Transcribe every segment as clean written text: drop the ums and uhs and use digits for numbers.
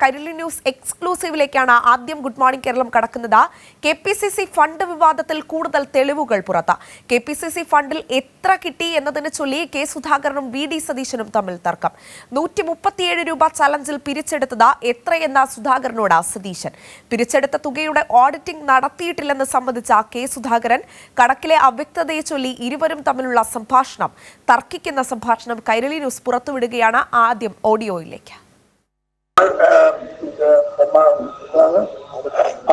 Kairali news എക്സ്ക്ലൂസീവിലേക്കാണ് ആദ്യം good morning Keralam കടക്കുന്നത്. KPCC fund വിവാദത്തിൽ കൂടുതൽ തെളിവുകൾ പുറത്ത്. KPCC ഫണ്ടിൽ എത്ര കിട്ടി എന്നതിനെ ചൊല്ലി കെ സുധാകരനും VD സതീശനും തമ്മിൽ തർക്കം. 137 രൂപ ചലഞ്ചിൽ പിരിച്ചെടുത്തത് എത്രയെന്ന സുധാകരനോട് സതീശൻ. പിരിച്ചെടുത്ത തുകയുടെ ഓഡിറ്റിംഗ് നടത്തിയിട്ടില്ലെന്ന് സംബന്ധിച്ച കെ സുധാകരൻ. കണക്കിലെ അവ്യക്തതയെ ചൊല്ലി ഇരുവരും തമ്മിലുള്ള സംഭാഷണം, തർക്കിക്കുന്ന സംഭാഷണം കൈരളി ന്യൂസ് പുറത്തുവിടുകയാണ്. ആദ്യം ഓഡിയോയിലേക്ക്.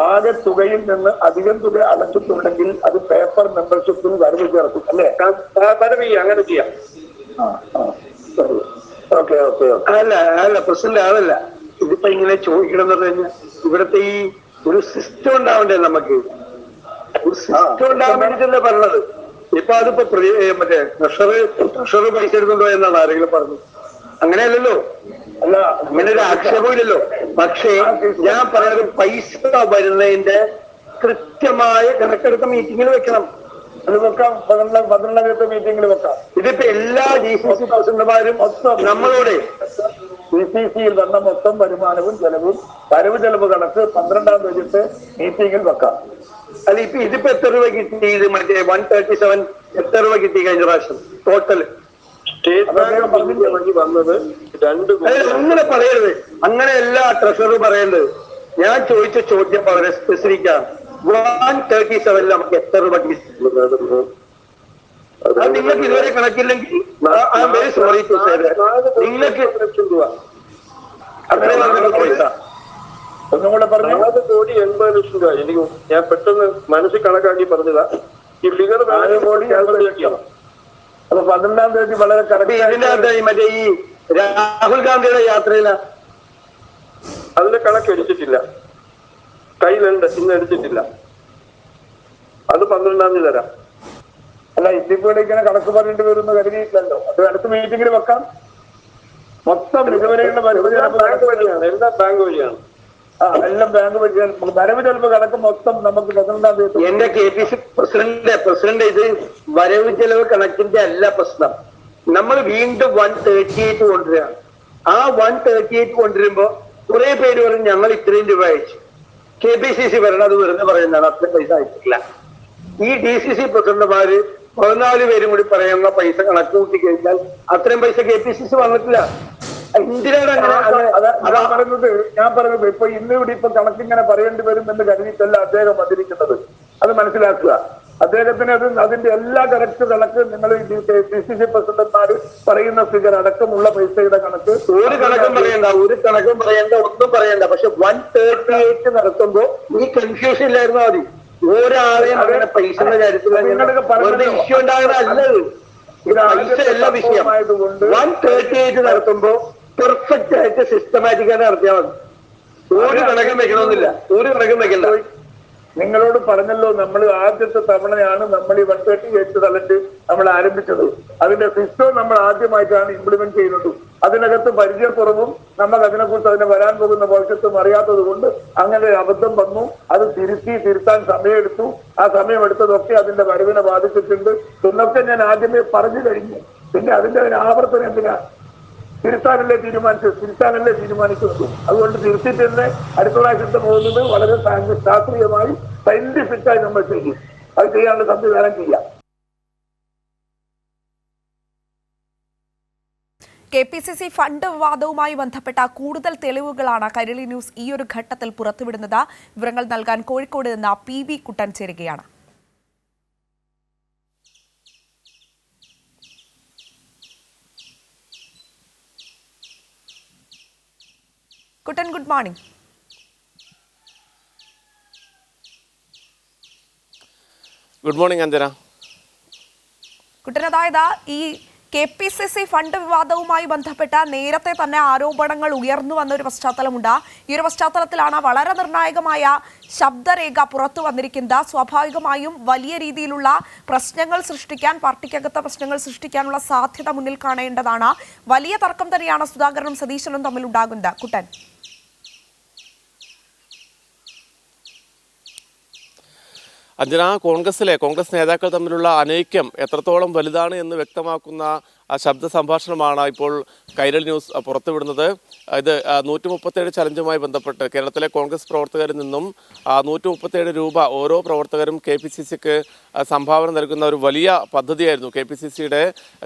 ആകെ തുകയിൽ നിന്ന് അധികം തുക അടച്ചിട്ടുണ്ടെങ്കിൽ അത് പേപ്പർ മെമ്പർഷിപ്പിൽ വരവ് ചേർക്കും അല്ലേ? വരവ് അങ്ങനെ ചെയ്യാം. ഓക്കെ ഓക്കെ അല്ല പ്രസിഡന്റ് അതല്ല ഇതിപ്പോ ഇങ്ങനെ ചോദിക്കണം എന്ന് പറഞ്ഞു കഴിഞ്ഞാൽ ഇവിടുത്തെ ഈ ഒരു സിസ്റ്റം ഉണ്ടാവണ്ടേ? നമുക്ക് ഒരു സിസ്റ്റം ഉണ്ടാകാൻ വേണ്ടിട്ടല്ലേ പറഞ്ഞത്. ഇപ്പൊ അതിപ്പോ മറ്റേ ട്രഷറ് പൈസ എടുക്കുന്നുണ്ടോ എന്നാണ് ആരെങ്കിലും പറഞ്ഞത്. അങ്ങനെയല്ലല്ലോ, അല്ല അങ്ങനെ ഒരു ആക്ഷേപമില്ലല്ലോ. പക്ഷേ ഞാൻ പറയുന്നത് പൈസ വരുന്നതിന്റെ കൃത്യമായ കണക്കെടുത്ത മീറ്റിങ്ങിൽ വെക്കണം. അത് വെക്കാം, 12 മീറ്റിങ്ങിൽ വെക്കാം. ഇതിപ്പോ എല്ലാ GCC പ്രസിഡന്റുമാരും നമ്മളോട് CCCയിൽ വന്ന മൊത്തം വരുമാനവും ചെലവും ചെലവ് കണക്ക് 12-ാം തീയതി മീറ്റിങ്ങിൽ വെക്കാം. അല്ല ഇപ്പൊ ഇതിപ്പോ എത്ര രൂപ കിട്ടി? ഇത് മറ്റേ 137 എത്ര രൂപ കിട്ടി കഴിഞ്ഞ പ്രാവശ്യം ടോട്ടൽ? വന്നത് അങ്ങനെ പറയരുത്, അങ്ങനെയല്ല ട്രഷറർ പറയേണ്ടത്. ഞാൻ ചോദിച്ച ചോദ്യം വളരെ സ്പെസിഫിക്കാണ്. 137 നമുക്ക് എത്ര രൂപ അത് നിങ്ങൾക്ക് ഇതുവരെ കണക്കില്ലെങ്കിൽ വെരി സോറി ടു സേ നിങ്ങൾക്ക് ഒന്നും കൂടെ പറഞ്ഞു. 1,80,00,000 രൂപ. എനിക്ക് ഞാൻ പെട്ടെന്ന് മനസ്സിൽ കണക്കാക്കി പറഞ്ഞതാ. ഈ ഫിഗർ 4,80,00,000 അപ്പൊ 12-ാം തീയതി വളരെ കറക്റ്റ്. മറ്റേ ഈ രാഹുൽ ഗാന്ധിയുടെ യാത്രയില അതിന്റെ കണക്ക് എടുത്തിട്ടില്ല, കയ്യിലുണ്ട്, ഇന്ന് എടുത്തിട്ടില്ല. അത് 12-ാം തീയതി തരാം. അല്ല ഇതിപ്പോ ഇങ്ങനെ കണക്ക് പറഞ്ഞിട്ട് വരുന്ന കരുതിയിട്ടില്ലല്ലോ. അത് അടുത്ത മീറ്റിംഗിൽ വെക്കാം. മൊത്തം ഇതുവരെയുള്ള ബാങ്ക് വഴിയാണ്, എല്ലാം ബാങ്ക് വഴിയാണ്. എല്ലാം ബാങ്ക് വഴിയാണ്. വരവ് ചെലവ് കണക്ക് മൊത്തം നമുക്ക് 12-ാം തീയതി. എന്റെ KPC പ്രസിഡന്റ് ഇത് വരവ് ചെലവ് കണക്കിന്റെ അല്ല പ്രശ്നം. നമ്മൾ വീണ്ടും 138 കൊണ്ടുവരികയാണ്. ആ 138 കൊണ്ടുവരുമ്പോ കുറെ പേര് പറയും ഞങ്ങൾ ഇത്രയും രൂപ അയച്ചു. KPCC പറയണം അത് വെറുതെ പറയുന്നതാണ്, അത്രയും പൈസ അയച്ചിട്ടില്ല. ഈ DCC പ്രസിഡന്റുമാര് 14 പേരും കൂടി പറയുന്ന പൈസ കണക്ക് കൂട്ടി കഴിഞ്ഞാൽ അത്രയും പൈസ KPCC വന്നിട്ടില്ല. ഞാൻ പറഞ്ഞത് ഇപ്പൊ ഇന്നിവിടെ ഇപ്പൊ കണക്കിങ്ങനെ പറയേണ്ടി വരും എന്ന് കരുതിയിട്ടല്ല അദ്ദേഹം വന്നിരിക്കുന്നത്. അത് മനസ്സിലാക്കുക. അദ്ദേഹത്തിന് അതിന്റെ എല്ലാ കറക്റ്റ് കണക്ക് നിങ്ങൾ DCC പ്രസിഡന്റ്മാര് പറയുന്ന ഫിഗർ അടക്കമുള്ള പൈസയുടെ കണക്ക് ഒരു കണക്കും പറയണ്ട ഒന്നും പറയണ്ട. പക്ഷെ 138 നടത്തുമ്പോ ഈ കൺഫ്യൂഷൻ ഇല്ലായിരുന്നാ മതി. ഒരാളെയും അങ്ങനെ പൈസയുടെ കാര്യത്തിൽ ഇഷ്യൂ ഉണ്ടാകുന്നതല്ലത്. പൈസ എല്ലാ വിഷയമായതുകൊണ്ട് 138 നടത്തുമ്പോ പെർഫെക്റ്റ് ആയിട്ട് സിസ്റ്റമാറ്റിക് ആയിട്ട് നടത്തിയാൽ മതി. ഒരു കണക്കും വെക്കണമെന്നില്ല, ഒരു കണക്കും വെക്കണ്ട. നിങ്ങളോട് പറഞ്ഞല്ലോ, നമ്മൾ ആദ്യത്തെ തവണയാണ് നമ്മൾ ഈ 138 തലത്തിൽ നമ്മൾ ആരംഭിച്ചത്. അതിന്റെ സിസ്റ്റം നമ്മൾ ആദ്യമായിട്ടാണ് ഇംപ്ലിമെന്റ് ചെയ്യുന്നത്. അതിനകത്ത് പരിചയക്കുറവും നമുക്ക് അതിനെക്കുറിച്ച് അതിനെ വരാൻ പോകുന്ന ഭവിഷ്യത്തും അറിയാത്തത് കൊണ്ട് അങ്ങനെ അബദ്ധം വന്നു. അത് തിരുത്താൻ സമയമെടുത്തു. ആ സമയമെടുത്തതൊക്കെ അതിന്റെ വരവിനെ ബാധിച്ചിട്ടുണ്ട് എന്നൊക്കെ ഞാൻ ആദ്യമേ പറഞ്ഞു കഴിഞ്ഞു. പിന്നെ അതിന്റെ ആവർത്തനം എന്തിനാ? തിരുത്താനല്ലേ തീരുമാനിക്കുന്നത്. അതുകൊണ്ട് തിരുത്തിട്ട് തന്നെ അടുത്ത പ്രാവശ്യത്തെ പോകുന്നത് വളരെ ശാസ്ത്രീയമായി സയന്റിഫിക്കായി നമ്മൾ ചെയ്യും. അത് ചെയ്യാനുള്ള സംവിധാനം ചെയ്യാം. KPCC ഫണ്ട് വിവാദവുമായി ബന്ധപ്പെട്ട കൂടുതൽ തെളിവുകളാണ് കൈരളി ന്യൂസ് ഈ ഒരു ഘട്ടത്തിൽ പുറത്തുവിടുന്നത്. വിവരങ്ങൾ നൽകാൻ കോഴിക്കോട് നിന്ന് PV കുട്ടൻ ചേരുകയാണ്. Kuttan, good morning. Good morning Anjana. Kuttan, അതായത് ഈ KPCC ഫണ്ട് വിവാദവുമായി ബന്ധപ്പെട്ട നേരത്തെ തന്നെ ആരോപണങ്ങൾ ഉയർന്നു വന്ന ഒരു പശ്ചാത്തലമുണ്ട്. ഈ ഒരു പശ്ചാത്തലത്തിലാണ് വളരെ നിർണായകമായ ശബ്ദരേഖ പുറത്തു വന്നിരിക്കുന്നത്. സ്വാഭാവികമായും വലിയ രീതിയിലുള്ള പ്രശ്നങ്ങൾ സൃഷ്ടിക്കാൻ, പാർട്ടിക്കകത്ത പ്രശ്നങ്ങൾ സൃഷ്ടിക്കാനുള്ള സാധ്യത മുന്നിൽ കാണേണ്ടതാണ്. വലിയ തർക്കം തന്നെയാണ് സുധാകരനും സതീശനും തമ്മിൽ ഉണ്ടാകുന്നത്. കുട്ടൻ, അഞ്ജന, കോൺഗ്രസ് നേതാക്കൾ തമ്മിലുള്ള അനൈക്യം എത്രത്തോളം വലുതാണ് എന്ന് വ്യക്തമാക്കുന്ന ശബ്ദ സംഭാഷണമാണ് ഇപ്പോൾ കൈരളി ന്യൂസ് പുറത്തുവിടുന്നത്. ഇത് 137 ചലഞ്ചുമായി ബന്ധപ്പെട്ട് കേരളത്തിലെ കോൺഗ്രസ് പ്രവർത്തകരിൽ നിന്നും 137 രൂപ ഓരോ പ്രവർത്തകരും KPCCക്ക് സംഭാവന നൽകുന്ന ഒരു വലിയ പദ്ധതിയായിരുന്നു. KPCCയുടെ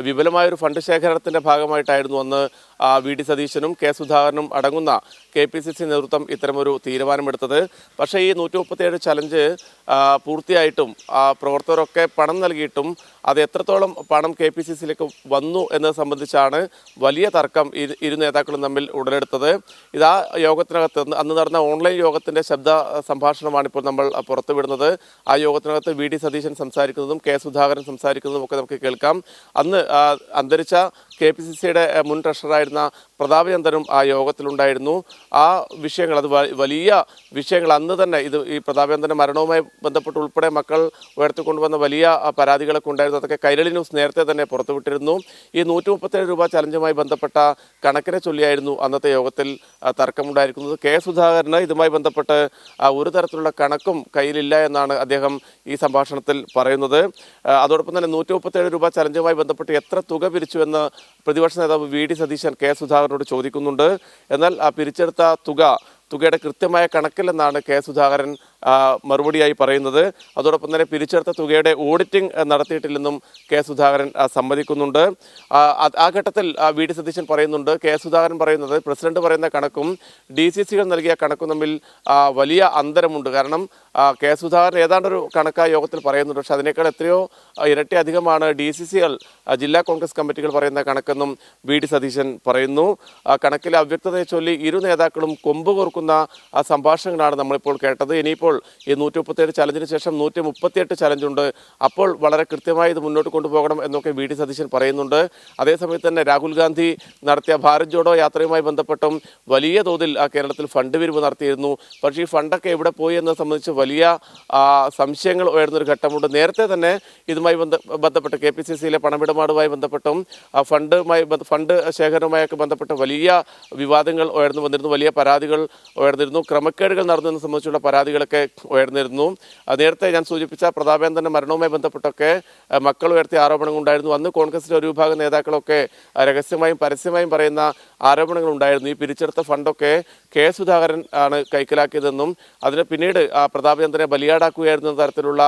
വിപുലമായൊരു ഫണ്ട് ശേഖരണത്തിന്റെ ഭാഗമായിട്ടായിരുന്നു അന്ന് VD സതീശനും K സുധാകരനും അടങ്ങുന്ന KPCC നേതൃത്വം ഇത്തരമൊരു തീരുമാനമെടുത്തത്. പക്ഷേ ഈ 137 ചലഞ്ച് പൂർത്തിയായിട്ടും പ്രവർത്തകരൊക്കെ പണം നൽകിയിട്ടും അത് എത്രത്തോളം പണം KPCCയിലേക്ക് വന്നു എന്നത് സംബന്ധിച്ചാണ് വലിയ തർക്കം ഇരു നേതാക്കളും തമ്മിൽ ഉടലെടുത്തത്. ഇതാ യോഗത്തിനകത്ത് അന്ന് നടന്ന ഓൺലൈൻ യോഗത്തിന്റെ ശബ്ദ സംഭാഷണമാണ് ഇപ്പോൾ നമ്മൾ പുറത്തുവിടുന്നത്. ആ യോഗത്തിനകത്ത് VD സതീശൻ സംസാരിക്കുന്നതും K സുധാകരൻ സംസാരിക്കുന്നതും ഒക്കെ നമുക്ക് കേൾക്കാം. അന്ന് അന്തരിച്ച KPCCയുടെ മുൻ ട്രഷററായിരുന്ന പ്രതാപചന്ദ്രനും ആ യോഗത്തിലുണ്ടായിരുന്നു. ആ വിഷയങ്ങൾ അത് വലിയ വിഷയങ്ങൾ അന്ന് തന്നെ ഈ പ്രതാപചന്ദ്രന്റെ മരണവുമായി ബന്ധപ്പെട്ട് ഉൾപ്പെടെ മക്കൾ ഉയർത്തിക്കൊണ്ടുവന്ന വലിയ പരാതികളൊക്കെ ഉണ്ടായിരുന്നു. അതൊക്കെ കൈരളി ന്യൂസ് നേരത്തെ തന്നെ പുറത്തുവിട്ടിരുന്നു. ഈ 137 രൂപ ചലഞ്ചുമായി ബന്ധപ്പെട്ട കണക്കിനെ ചൊല്ലിയായിരുന്നു അന്നത്തെ യോഗത്തിൽ തർക്കമുണ്ടായിരിക്കുന്നത്. K സുധാകരന് ഇതുമായി ബന്ധപ്പെട്ട് ഒരു തരത്തിലുള്ള കണക്കും കയ്യിലില്ല എന്നാണ് അദ്ദേഹം ഈ സംഭാഷണത്തിൽ പറയുന്നത്. അതോടൊപ്പം തന്നെ 137 രൂപ ചലഞ്ചുമായി ബന്ധപ്പെട്ട് എത്ര തുക പിരിച്ചുവെന്ന് പ്രതിപക്ഷ നേതാവ് VD സതീശൻ K സുധാകരനോട് ചോദിക്കുന്നുണ്ട്. എന്നാൽ ആ പിരിച്ചെടുത്ത തുകയുടെ കൃത്യമായ കണക്കില്ലെന്നാണ് K സുധാകരൻ മറുപടിയായി പറയുന്നത്. അതോടൊപ്പം തന്നെ പിരിച്ചെടുത്ത തുകയുടെ ഓഡിറ്റിംഗ് നടത്തിയിട്ടില്ലെന്നും K സുധാകരൻ സമ്മതിക്കുന്നുണ്ട്. ആ ഘട്ടത്തിൽ VD സതീശൻ പറയുന്നുണ്ട്, K സുധാകരൻ പറയുന്നത് പ്രസിഡന്റ് പറയുന്ന കണക്കും DCCകൾ നൽകിയ കണക്കും തമ്മിൽ വലിയ അന്തരമുണ്ട്. കാരണം K സുധാകരൻ ഏതാണ്ടൊരു കണക്കായ യോഗത്തിൽ പറയുന്നുണ്ട്. പക്ഷെ അതിനേക്കാൾ എത്രയോ ഇരട്ടി അധികമാണ് DCCകൾ ജില്ലാ കോൺഗ്രസ് കമ്മിറ്റികൾ പറയുന്ന കണക്കെന്നും VD സതീശൻ പറയുന്നു. കണക്കിലെ അവ്യക്തതയെ ചൊല്ലി ഇരു നേതാക്കളും കൊമ്പ് കോർക്കുന്ന സംഭാഷണങ്ങളാണ് നമ്മളിപ്പോൾ കേട്ടത്. ഇനിയിപ്പോൾ ഈ 137 ചലഞ്ചിന് ശേഷം 138 ചലഞ്ചുണ്ട്. അപ്പോൾ വളരെ കൃത്യമായി ഇത് മുന്നോട്ട് കൊണ്ടുപോകണം എന്നൊക്കെ VD സതീശൻ പറയുന്നുണ്ട്. അതേസമയത്ത് തന്നെ രാഹുൽ ഗാന്ധി നടത്തിയ ഭാരത് ജോഡോ യാത്രയുമായി ബന്ധപ്പെട്ടും വലിയ തോതിൽ കേരളത്തിൽ ഫണ്ട് പിരിവ് നടത്തിയിരുന്നു. പക്ഷേ ഈ ഫണ്ടൊക്കെ എവിടെ പോയി എന്നത് സംബന്ധിച്ച് വലിയ സംശയങ്ങൾ ഉയർന്നൊരു ഘട്ടമുണ്ട്. നേരത്തെ തന്നെ ഇതുമായി ബന്ധപ്പെട്ട് KPCCയിലെ പണമിടപാടുമായി ബന്ധപ്പെട്ടും ഫണ്ട് ശേഖരണവുമായൊക്കെ ബന്ധപ്പെട്ട് വലിയ വിവാദങ്ങൾ ഉയർന്നു വന്നിരുന്നു, വലിയ പരാതികൾ ഉയർന്നിരുന്നു, ക്രമക്കേടുകൾ നടന്നതിനെ സംബന്ധിച്ചുള്ള പരാതികളൊക്കെ ഉയർന്നിരുന്നു. നേരത്തെ ഞാൻ സൂചിപ്പിച്ച പ്രതാപചന്ദ്രന്റെ മരണവുമായി ബന്ധപ്പെട്ടൊക്കെ മക്കൾ ഉയർത്തിയ ആരോപണങ്ങൾ ഉണ്ടായിരുന്നു. അന്ന് കോൺഗ്രസിലെ ഒരു വിഭാഗം നേതാക്കളൊക്കെ രഹസ്യമായും പരസ്യമായും പറയുന്ന ആരോപണങ്ങൾ ഉണ്ടായിരുന്നു. ഈ പിരിച്ചെടുത്ത ഫണ്ടൊക്കെ K സുധാകരൻ ആണ് കൈക്കലാക്കിയതെന്നും അതിന് പിന്നീട് പ്രതാപചന്ദ്രനെ ബലിയാടാക്കുകയായിരുന്ന തരത്തിലുള്ള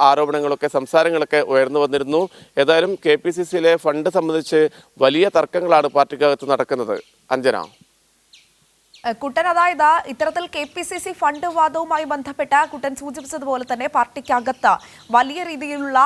ആരോപണങ്ങളൊക്കെ സംസാരങ്ങളൊക്കെ ഉയർന്നു വന്നിരുന്നു. ഏതായാലും KPCCയിലെ ഫണ്ട് സംബന്ധിച്ച് വലിയ തർക്കങ്ങളാണ് പാർട്ടിക്കകത്ത് നടക്കുന്നത്. അഞ്ജന, കുട്ടൻ, അതായത് ഇത്തരത്തിൽ KPCC ഫണ്ട് വിവാദവുമായി ബന്ധപ്പെട്ട കുട്ടൻ സൂചിപ്പിച്ചതുപോലെ തന്നെ പാർട്ടിക്കകത്ത് വലിയ രീതിയിലുള്ള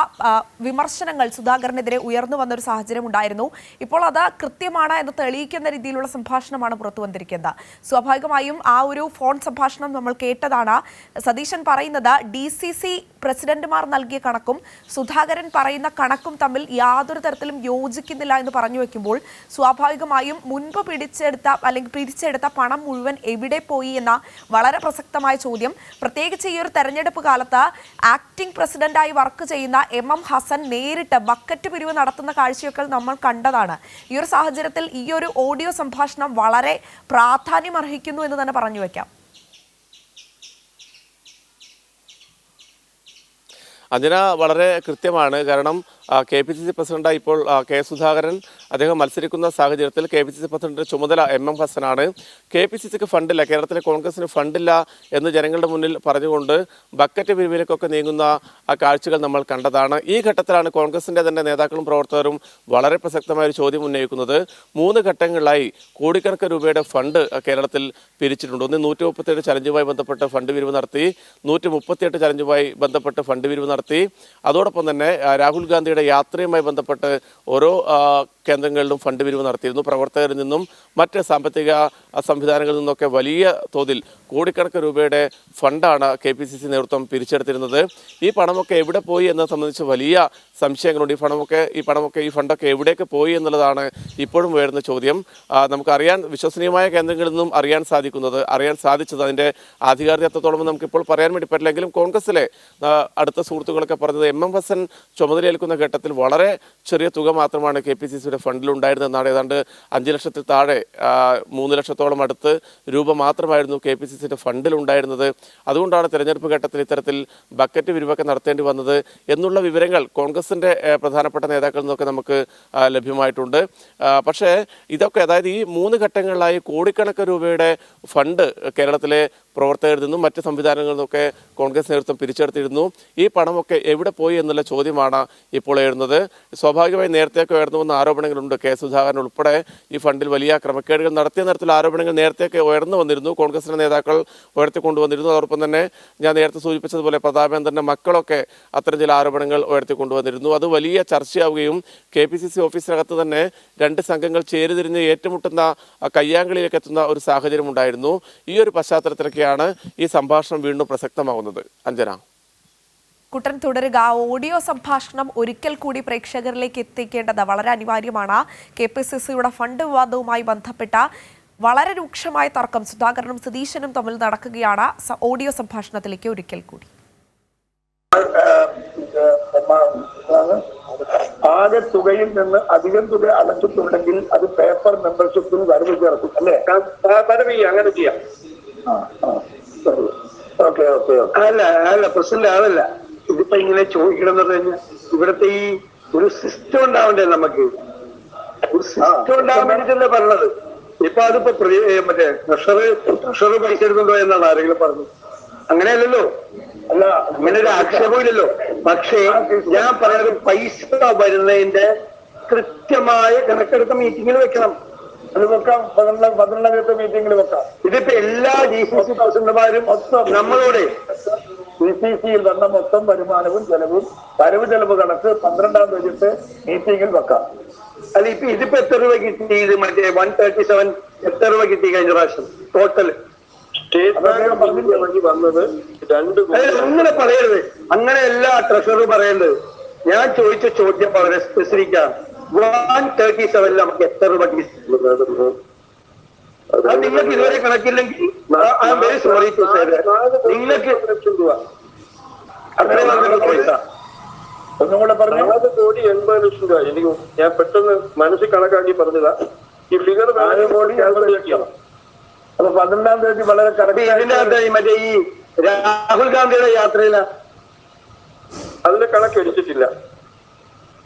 വിമർശനങ്ങൾ സുധാകരനെതിരെ ഉയർന്നു വന്നൊരു സാഹചര്യം ഉണ്ടായിരുന്നു. ഇപ്പോൾ അത് കൃത്യമാണ് എന്ന് തെളിയിക്കുന്ന രീതിയിലുള്ള സംഭാഷണമാണ് പുറത്തു വന്നിരിക്കുന്നത്. സ്വാഭാവികമായും ആ ഒരു ഫോൺ സംഭാഷണം നമ്മൾ കേട്ടതാണ്. സതീശൻ പറയുന്നത് DCC പ്രസിഡന്റുമാർ നൽകിയ കണക്കും സുധാകരൻ പറയുന്ന കണക്കും തമ്മിൽ യാതൊരു തരത്തിലും യോജിക്കുന്നില്ല എന്ന് പറഞ്ഞു വെക്കുമ്പോൾ സ്വാഭാവികമായും മുൻപ് പിരിച്ചെടുത്ത പണം മുഴുവൻ എവിടെ പോയി എന്ന വളരെ പ്രസക്തമായ ചോദ്യം, പ്രത്യേകിച്ച് ഈ ഒരു തെരഞ്ഞെടുപ്പ് കാലത്ത് ആക്ടിംഗ് പ്രസിഡന്റായി വർക്ക് ചെയ്യുന്ന MM ഹസൻ നേരിട്ട് ബക്കറ്റ് പിരിവ് നടത്തുന്ന കാഴ്ചയൊക്കെ നമ്മൾ കണ്ടതാണ്. ഈ ഒരു സാഹചര്യത്തിൽ ഈ ഒരു ഓഡിയോ സംഭാഷണം വളരെ പ്രാധാന്യം അർഹിക്കുന്നു എന്ന് തന്നെ പറഞ്ഞു വെക്കാം. അഞ്ജന, വളരെ കൃത്യമാണ്. കാരണം KPCC പ്രസിഡന്റായി ഇപ്പോൾ K സുധാകരൻ അദ്ദേഹം മത്സരിക്കുന്ന സാഹചര്യത്തിൽ KPCC പ്രസിഡന്റിന്റെ ചുമതല MM ഹസനാണ്. KPCCക്ക് ഫണ്ടില്ല, കേരളത്തിലെ കോൺഗ്രസിന് ഫണ്ടില്ല എന്ന് ജനങ്ങളുടെ മുന്നിൽ പറഞ്ഞുകൊണ്ട് ബക്കറ്റ് പിരിവിലേക്കൊക്കെ നീങ്ങുന്ന ആ കാഴ്ചകൾ നമ്മൾ കണ്ടതാണ്. ഈ ഘട്ടത്തിലാണ് കോൺഗ്രസിന്റെ തന്നെ നേതാക്കളും പ്രവർത്തകരും വളരെ പ്രസക്തമായ ഒരു ചോദ്യം ഉന്നയിക്കുന്നത്. 3 ഘട്ടങ്ങളിലായി കോടിക്കണക്കിന് രൂപയുടെ ഫണ്ട് കേരളത്തിൽ പിരിച്ചിട്ടുണ്ട്. ഒന്ന് 137 ചലഞ്ചുമായി ബന്ധപ്പെട്ട് ഫണ്ട് പിരിവ് നടത്തി, 138 ചലഞ്ചുമായി ബന്ധപ്പെട്ട് ഫണ്ട് പിരിവ് നടത്തി. അതോടൊപ്പം തന്നെ രാഹുൽ ഗാന്ധി യാത്രയുമായി ബന്ധപ്പെട്ട് ഓരോ കേന്ദ്രങ്ങളിലും ഫണ്ട് പിരിവ് നടത്തിയിരുന്നു. പ്രവർത്തകരിൽ നിന്നും മറ്റ് സാമ്പത്തിക സംവിധാനങ്ങളിൽ നിന്നൊക്കെ വലിയ തോതിൽ കോടിക്കണക്കിന് രൂപയുടെ ഫണ്ടാണ് KPCC നേതൃത്വം പിരിച്ചെടുത്തിരുന്നത്. ഈ പണമൊക്കെ എവിടെ പോയി എന്നത് സംബന്ധിച്ച് വലിയ സംശയങ്ങളുണ്ട്. ഈ ഫണ്ടൊക്കെ എവിടേക്ക് പോയി എന്നുള്ളതാണ് ഇപ്പോഴും ഉയർന്ന ചോദ്യം. നമുക്കറിയാൻ വിശ്വസനീയമായ കേന്ദ്രങ്ങളിൽ നിന്നും അറിയാൻ സാധിച്ചത് അതിൻ്റെ ആധികാരികത എത്രത്തോളം നമുക്കിപ്പോൾ പറയാൻ വേണ്ടി പറ്റില്ലെങ്കിലും കോൺഗ്രസിലെ അടുത്ത സുഹൃത്തുക്കളൊക്കെ പറഞ്ഞത് MM ഹസൻ ചുമതലയേൽക്കുന്ന ഘട്ടത്തിൽ വളരെ ചെറിയ തുക മാത്രമാണ് KPCCയുടെ സിയുടെ ഫണ്ടിലുണ്ടായിരുന്നെന്നാണ്. ഏതാണ്ട് 5 ലക്ഷത്തിൽ താഴെ 3 ലക്ഷത്തോളം അടുത്ത് രൂപ മാത്രമായിരുന്നു KPCCയുടെ ഫണ്ടിലുണ്ടായിരുന്നത്. അതുകൊണ്ടാണ് തെരഞ്ഞെടുപ്പ് ഘട്ടത്തിൽ ഇത്തരത്തിൽ ബക്കറ്റ് വിരിവൊക്കെ നടത്തേണ്ടി വന്നത് എന്നുള്ള വിവരങ്ങൾ കോൺഗ്രസിൻ്റെ പ്രധാനപ്പെട്ട നേതാക്കളിൽ നിന്നൊക്കെ നമുക്ക് ലഭ്യമായിട്ടുണ്ട്. പക്ഷേ ഇതൊക്കെ, അതായത് ഈ 3 ഘട്ടങ്ങളിലായി കോടിക്കണക്കിന് രൂപയുടെ ഫണ്ട് കേരളത്തിലെ പ്രവർത്തകരിൽ നിന്നും മറ്റ് സംവിധാനങ്ങളിൽ നിന്നൊക്കെ കോൺഗ്രസ് നേതൃത്വം പിരിച്ചെടുത്തിരുന്നു. ഈ പണമൊക്കെ എവിടെ പോയി എന്നുള്ള ചോദ്യമാണ് ഇപ്പോൾ ഉയരുന്നത്. സ്വാഭാവികമായി നേരത്തെയൊക്കെ ഉയർന്നു വന്ന ആരോപണങ്ങളുണ്ട്. കെ സുധാകരൻ ഉൾപ്പെടെ ഈ ഫണ്ടിൽ വലിയ ക്രമക്കേടുകൾ നടത്തിയ തരത്തിലുള്ള ആരോപണങ്ങൾ നേരത്തെയൊക്കെ ഉയർന്നു വന്നിരുന്നു. കോൺഗ്രസിന്റെ നേതാക്കൾ ഉയർത്തിക്കൊണ്ടുവന്നിരുന്നു. അതോടൊപ്പം തന്നെ ഞാൻ നേരത്തെ സൂചിപ്പിച്ചതുപോലെ പ്രതാപേന്ദ്രന്റെ മക്കളൊക്കെ അത്തരം ചില ആരോപണങ്ങൾ ഉയർത്തിക്കൊണ്ടുവന്നിരുന്നു. അത് വലിയ ചർച്ചയാവുകയും KPCC ഓഫീസിനകത്ത് തന്നെ 2 സംഘങ്ങൾ ചേരിതിരിഞ്ഞ് ഏറ്റുമുട്ടുന്ന കയ്യാങ്കളിയിലേക്ക് എത്തുന്ന ഒരു സാഹചര്യം ഉണ്ടായിരുന്നു. ഈ ഒരു പശ്ചാത്തലത്തിലൊക്കെയാണ് ഈ സംഭാഷണം വീണ്ടും പ്രസക്തമാകുന്നത്. അഞ്ജന, കുട്ടൻ തുടരുക. ഓഡിയോ സംഭാഷണം ഒരിക്കൽ കൂടി പ്രേക്ഷകരിലേക്ക് എത്തിക്കേണ്ടത് വളരെ അനിവാര്യമാണ്. KPCCയുടെ ഫണ്ട് വിവാദവുമായി ബന്ധപ്പെട്ട വളരെ രൂക്ഷമായ തർക്കം സുധാകരനും സതീശനും തമ്മിൽ നടക്കുകയാണ്. ഓഡിയോ സംഭാഷണത്തിലേക്ക് ഒരിക്കൽ കൂടി. ആകെ തുകയിൽ നിന്ന് അധികം തുക അടച്ചിട്ടുണ്ടെങ്കിൽ അത് പേപ്പർ മെമ്പർഷിപ്പിൽ വരവ് ചേർക്കും അല്ലേ? വരവ് അങ്ങനെ ചെയ്യാം. Okay okay okay. അല്ല പ്രശ്നമില്ല, അതല്ല ഇതിപ്പോ ഇങ്ങനെ ചോദിക്കണം എന്ന് പറഞ്ഞു കഴിഞ്ഞാൽ ഇവിടുത്തെ ഈ ഒരു സിസ്റ്റം ഉണ്ടാവണ്ടേ? നമുക്ക് ഒരു സിസ്റ്റം ഉണ്ടാവാൻ വേണ്ടിട്ടല്ലേ പറഞ്ഞത്. ഇപ്പൊ അതിപ്പോ മറ്റേ ട്രഷറ് പൈസ എടുക്കുന്നുണ്ടോ എന്നാണ് ആരെങ്കിലും പറഞ്ഞത്. അങ്ങനെയല്ലല്ലോ. അല്ല, അങ്ങനെ ഒരു ആക്ഷേപമില്ലല്ലോ. പക്ഷേ ഞാൻ പറയുന്നത് പൈസ വരുന്നതിന്റെ കൃത്യമായ കണക്കെടുത്ത മീറ്റിങ്ങിൽ വെക്കണം. അത് വെക്കാം, 12 മീറ്റിങ്ങിൽ വെക്കാം. ഇതിപ്പോ എല്ലാ GCC പ്രസിഡന്റുമാരും മൊത്തം നമ്മളോട് GCCയിൽ വന്ന മൊത്തം വരുമാനവും വരവ് ചെലവ് കണക്ക് 12-ാം തീയതിത്തെ മീറ്റിങ്ങിൽ വെക്കാം. അല്ല ഇതിപ്പോ എത്ര രൂപ കിട്ടി? ഇത് മറ്റേ 137 എത്ര രൂപ കിട്ടി കഴിഞ്ഞ പ്രാവശ്യം ടോട്ടൽ? വന്നത് 2. അങ്ങനെ പറയരുത്, അങ്ങനെയല്ല ട്രഷറർ പറയേണ്ടത്. ഞാൻ ചോദിച്ച ചോദ്യം വളരെ സ്പെസിഫിക്കാണ്. 137 നമുക്ക് എത്ര രൂപ കിട്ടി? അത് നിങ്ങൾക്ക് ഇതുവരെ കണക്കില്ലെങ്കിൽ വെരി സോറി ടു സേ നിങ്ങൾക്ക് രൂപ അത്രയും പൈസ ഒന്നും കൂടെ പറഞ്ഞു. 4,80,00,000 രൂപ. എനിക്ക് ഞാൻ പെട്ടെന്ന് മനസ്സിൽ കണക്കാക്കി പറഞ്ഞതാ. ഈ ഫിഗർ 4,80,00,000. അപ്പൊ 12-ാം തീയതി വളരെ കറക്റ്റ്. മറ്റേ ഈ രാഹുൽ ഗാന്ധിയുടെ യാത്രയില അതിന്റെ കണക്ക് എടുത്തിട്ടില്ല,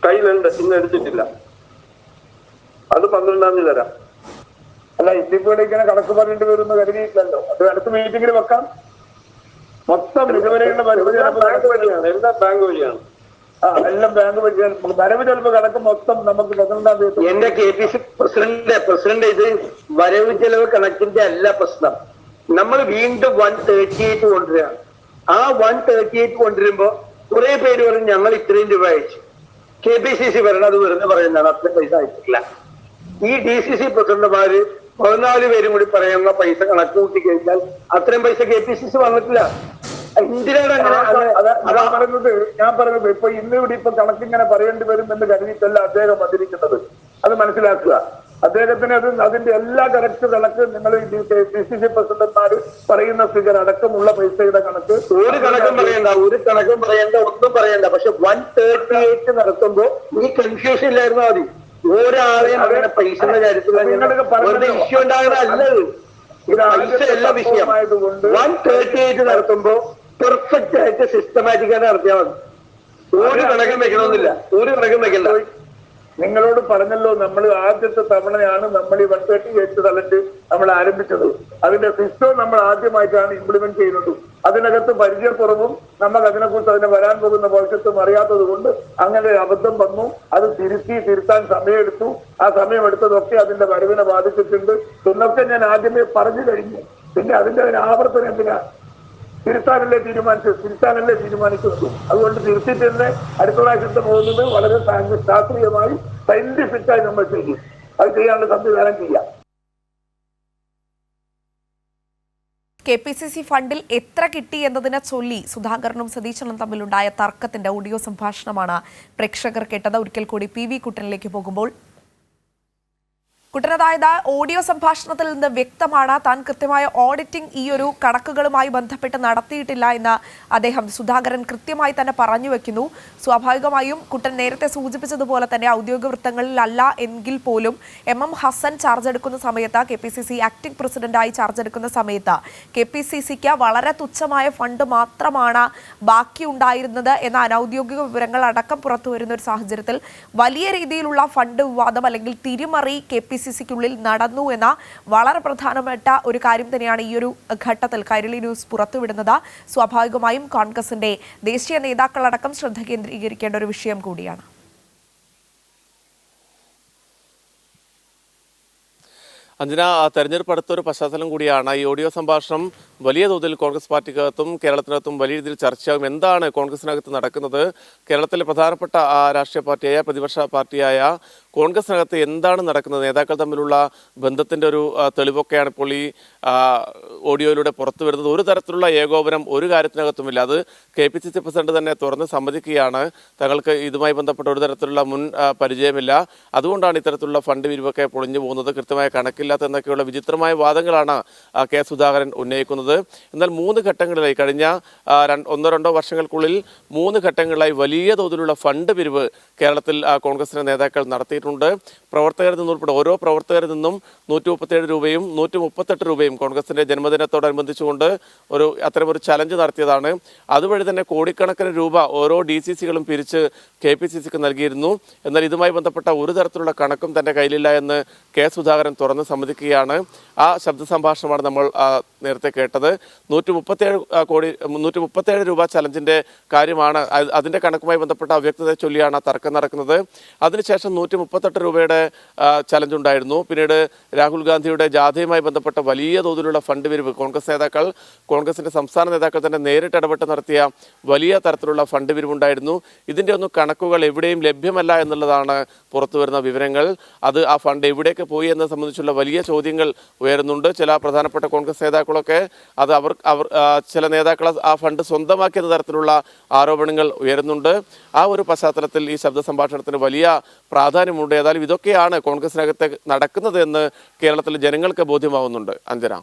കയ്യിലുണ്ട്, ഇന്ന് എടുത്തിട്ടില്ല. അത് 12-ാം തീയതി തരാം. അല്ല ഇതിപ്പോ ഇങ്ങനെ കണക്ക് പറയേണ്ടി വരുമെന്ന് കരുതിയിട്ടില്ലല്ലോ. അത് അടുത്ത മീറ്റിംഗിൽ വെക്കാം. മൊത്തം ഇതുവരെയുള്ള ബാങ്ക് വഴിയാണ്, എല്ലാം ബാങ്ക് വഴിയാണ്. എല്ലാം ബാങ്ക് വഴിയാണ്. വരവ് ചെലവ് കണക്ക് മൊത്തം നമുക്ക് 12-ാം തീയതി. എന്റെ KPCC പ്രസിഡന്റ് ഇത് വരവ് ചെലവ് കണക്കിന്റെ അല്ല പ്രശ്നം. നമ്മൾ വീണ്ടും 138 കൊണ്ടുവരികയാണ്. ആ 138 കൊണ്ടുവരുമ്പോ കുറെ പേര് പറയും ഞങ്ങൾ ഇത്രയും രൂപ അയച്ചു. KPCC പറയണം അത് വെറുതെ പറയുന്നതാണ്, അത്രയും പൈസ അയച്ചിട്ടില്ല. ഈ DCC പ്രസിഡന്റുമാര് 14 പേരും കൂടി പറയുന്ന പൈസ കണക്ക് കൂട്ടി കഴിഞ്ഞാൽ അത്രയും പൈസ KPCC വന്നിട്ടില്ല. എന്തിനാണ് പറയുന്നത്? ഞാൻ പറയുന്നത് ഇപ്പൊ ഇന്നിവിടെ ഇപ്പൊ കണക്കിങ്ങനെ പറയേണ്ടി വരും എന്ന് കരുതിയിട്ടല്ല അദ്ദേഹം വന്നിരിക്കുന്നത്. അത് മനസ്സിലാക്കുക. അദ്ദേഹത്തിന് അതിന്റെ എല്ലാ കറക്റ്റ് കണക്ക് നിങ്ങൾ DCC പ്രസിഡന്റ്മാര് പറയുന്ന ഫിഗർ അടക്കമുള്ള പൈസയുടെ കണക്ക് ഒരു കണക്കും പറയണ്ട, ഒന്നും പറയണ്ട. പക്ഷെ 138 നടത്തുമ്പോ ഈ കൺഫ്യൂഷൻ ഇല്ലായിരുന്നാ മതി. ഒരാളെയും അങ്ങനെ പൈസയുടെ കാര്യത്തിൽ ഇഷ്യൂ ഉണ്ടാകുന്നതല്ലത്. പൈസ എല്ലാ വിഷയമായതുകൊണ്ട് 138 നടത്തുമ്പോ പെർഫെക്റ്റ് ആയിട്ട് സിസ്റ്റമാറ്റിക് ആയിട്ട് നടത്തിയാൽ മതി. ഒരു കണക്കും വെക്കണമെന്നില്ല, ഒരു കണക്കും വെക്കണ്ട. നിങ്ങളോട് പറഞ്ഞല്ലോ, നമ്മൾ ആദ്യത്തെ തവണയാണ് നമ്മൾ ഈ 138 തലത്ത് നമ്മൾ ആരംഭിച്ചത്. അതിന്റെ സിസ്റ്റം നമ്മൾ ആദ്യമായിട്ടാണ് ഇംപ്ലിമെന്റ് ചെയ്യുന്നത്. അതിനകത്ത് പരിചയക്കുറവും നമുക്ക് അതിനെക്കുറിച്ച് അതിന് വരാൻ പോകുന്ന ഭവിഷ്യത്തും അറിയാത്തത് കൊണ്ട് അങ്ങനെ ഒരു അബദ്ധം വന്നു. അത് തിരുത്താൻ സമയമെടുത്തു. ആ സമയമെടുത്തതൊക്കെ അതിന്റെ വരവിനെ ബാധിച്ചിട്ടുണ്ട് എന്നൊക്കെ ഞാൻ ആദ്യമേ പറഞ്ഞു കഴിഞ്ഞു. പിന്നെ അതിന്റെ ആവർത്തനം എന്തിനാ? തിരുത്താനല്ലേ തീരുമാനിക്കുന്നത്. അതുകൊണ്ട് തിരുത്തിട്ട് തന്നെ അടുത്ത പ്രാവശ്യത്തെ പോകുന്നത് വളരെ ശാസ്ത്രീയമായി സയന്റിഫിക്കായി നമ്മൾ ചെയ്യും. അത് ചെയ്യാനുള്ള സംവിധാനം ചെയ്യാം. KPCC ഫണ്ടിൽ എത്ര കിട്ടി എന്നതിനെ ചൊല്ലി സുധാകരനും സതീശനും തമ്മിലുണ്ടായ തർക്കത്തിന്റെ ഓഡിയോ സംഭാഷണമാണ് പ്രേക്ഷകർ കേട്ടത്. ഒരിക്കൽ കൂടി PV കുട്ടനിലേക്ക് പോകുമ്പോൾ കുട്ടനതായത് ഓഡിയോ സംഭാഷണത്തിൽ നിന്ന് വ്യക്തമാണ് താൻ കൃത്യമായ ഓഡിറ്റിംഗ് ഈ ഒരു കണക്കുകളുമായി ബന്ധപ്പെട്ട് നടത്തിയിട്ടില്ല എന്ന് അദ്ദേഹം സുധാകരൻ കൃത്യമായി തന്നെ പറഞ്ഞു വെക്കുന്നു. സ്വാഭാവികമായും കുട്ടൻ നേരത്തെ സൂചിപ്പിച്ചതുപോലെ തന്നെ ഔദ്യോഗിക വൃത്തങ്ങളിലല്ല എങ്കിൽ പോലും MM ഹസൻ ചാർജ് എടുക്കുന്ന സമയത്ത് KPCC ആക്ടിംഗ് പ്രസിഡന്റായി ചാർജ് എടുക്കുന്ന സമയത്ത് KPCCക്ക് വളരെ തുച്ഛമായ ഫണ്ട് മാത്രമാണ് ബാക്കിയുണ്ടായിരുന്നത് എന്ന അനൌദ്യോഗിക വിവരങ്ങൾ അടക്കം പുറത്തുവരുന്ന ഒരു സാഹചര്യത്തിൽ വലിയ രീതിയിലുള്ള ഫണ്ട് വിവാദം അല്ലെങ്കിൽ തിരിമറി KPCCക്കുള്ളിൽ നടന്നു എന്ന വളരെ പ്രധാനപ്പെട്ട ഒരു കാര്യം തന്നെയാണ് ഈ ഒരു ഘട്ടത്തിൽ കൈരളി ന്യൂസ് പുറത്തുവിടുന്നത്. സ്വാഭാവികമായും കോൺഗ്രസിന്റെ ദേശീയ നേതാക്കളടക്കം ശ്രദ്ധ കേന്ദ്രീകരിക്കേണ്ട ഒരു വിഷയം കൂടിയാണ്. അഞ്ജന, തെരഞ്ഞെടുപ്പ് അടുത്തൊരു പശ്ചാത്തലം കൂടിയാണ്. ഈ ഓഡിയോ സംഭാഷണം വലിയ തോതിൽ കോൺഗ്രസ് പാർട്ടിക്കകത്തും കേരളത്തിനകത്തും വലിയ രീതിയിൽ ചർച്ചയാകും. എന്താണ് കോൺഗ്രസിനകത്ത് നടക്കുന്നത്, കേരളത്തിലെ പ്രധാനപ്പെട്ട രാഷ്ട്രീയ പാർട്ടിയായ പ്രതിപക്ഷ പാർട്ടിയായ കോൺഗ്രസിനകത്ത് എന്താണ് നടക്കുന്നത്, നേതാക്കൾ തമ്മിലുള്ള ബന്ധത്തിന്റെ ഒരു തെളിവൊക്കെയാണ് ഇപ്പോൾ ഈ ഓഡിയോയിലൂടെ പുറത്തു വരുന്നത്. ഒരു തരത്തിലുള്ള ഏകോപനം ഒരു കാര്യത്തിനകത്തുമില്ല. അത് KPCC പ്രസിഡന്റ് തന്നെ തുറന്ന് സമ്മതിക്കുകയാണ്. തങ്ങൾക്ക് ഇതുമായി ബന്ധപ്പെട്ട ഒരു തരത്തിലുള്ള മുൻ പരിചയമില്ല, അതുകൊണ്ടാണ് ഇത്തരത്തിലുള്ള ഫണ്ട് പിരിവൊക്കെ പൊളിഞ്ഞു പോകുന്നത്, കൃത്യമായ കണക്കില്ലാത്ത എന്നൊക്കെയുള്ള വിചിത്രമായ വാദങ്ങളാണ് K സുധാകരൻ ഉന്നയിക്കുന്നത്. എന്നാൽ 3 ഘട്ടങ്ങളിലായി കഴിഞ്ഞ 1-2 വർഷങ്ങൾക്കുള്ളിൽ 3 ഘട്ടങ്ങളിലായി വലിയ തോതിലുള്ള ഫണ്ട് പിരിവ് കേരളത്തിൽ കോൺഗ്രസിന്റെ നേതാക്കൾ നടത്തിയിട്ടുണ്ട്. പ്രവർത്തകരിൽ നിന്നുൾപ്പെടെ ഓരോ പ്രവർത്തകരിൽ നിന്നും 137 രൂപയും 138 രൂപയും കോൺഗ്രസിന്റെ ജന്മദിനത്തോടനുബന്ധിച്ചുകൊണ്ട് അത്തരമൊരു ചലഞ്ച് നടത്തിയതാണ്. അതുവഴി തന്നെ കോടിക്കണക്കിന് രൂപ ഓരോ DCCകളും പിരിച്ച് KPCCക്ക് നൽകിയിരുന്നു. എന്നാൽ ഇതുമായി ബന്ധപ്പെട്ട ഒരു തരത്തിലുള്ള കണക്കും തന്റെ കയ്യിലില്ല എന്ന് K സുധാകരൻ തുറന്ന് സമ്മതിക്കുകയാണ്. ആ ശബ്ദ സംഭാഷണമാണ് നമ്മൾ നേരത്തെ കേട്ടത്. 137 രൂപ ചലഞ്ചിന്റെ കാര്യമാണ്. അതിന്റെ കണക്കുമായി ബന്ധപ്പെട്ട അവ്യക്തതയെ ചൊല്ലിയാണ് ആ തർക്കം നടക്കുന്നത്. അതിനുശേഷം 138 രൂപയുടെ ചലഞ്ച് ഉണ്ടായിരുന്നു. പിന്നീട് രാഹുൽ ഗാന്ധിയുടെ ജാഥയുമായി ബന്ധപ്പെട്ട വലിയ തോതിലുള്ള ഫണ്ട് പിരിവ് കോൺഗ്രസിന്റെ സംസ്ഥാന നേതാക്കൾ തന്നെ നേരിട്ട് ഇടപെട്ട് നടത്തിയ വലിയ തരത്തിലുള്ള ഫണ്ട് പിരിവുണ്ടായിരുന്നു. ഇതിന്റെ ഒന്നും കണക്കുകൾ എവിടെയും ലഭ്യമല്ല എന്നുള്ളതാണ് പുറത്തുവരുന്ന വിവരങ്ങൾ. ആ ഫണ്ട് എവിടേക്ക് പോയി എന്നത് സംബന്ധിച്ചുള്ള വലിയ ചോദ്യങ്ങൾ ഉയരുന്നുണ്ട്. ചില പ്രധാനപ്പെട്ട കോൺഗ്രസ് നേതാക്കളൊക്കെ ചില നേതാക്കൾ ആ ഫണ്ട് സ്വന്തമാക്കിയ തരത്തിലുള്ള ആരോപണങ്ങൾ ഉയരുന്നുണ്ട്. ആ ഒരു പശ്ചാത്തലത്തിൽ ഈ ശബ്ദ സംഭാഷണത്തിന് വലിയ പ്രാധാന്യമുണ്ട്. ഏതായാലും ഇതൊക്കെയാണ് കോൺഗ്രസിനകത്ത് നടക്കുന്നത് എന്ന് കേരളത്തിലെ ജനങ്ങൾക്ക് ബോധ്യമാവുന്നുണ്ട്. അഞ്ജന.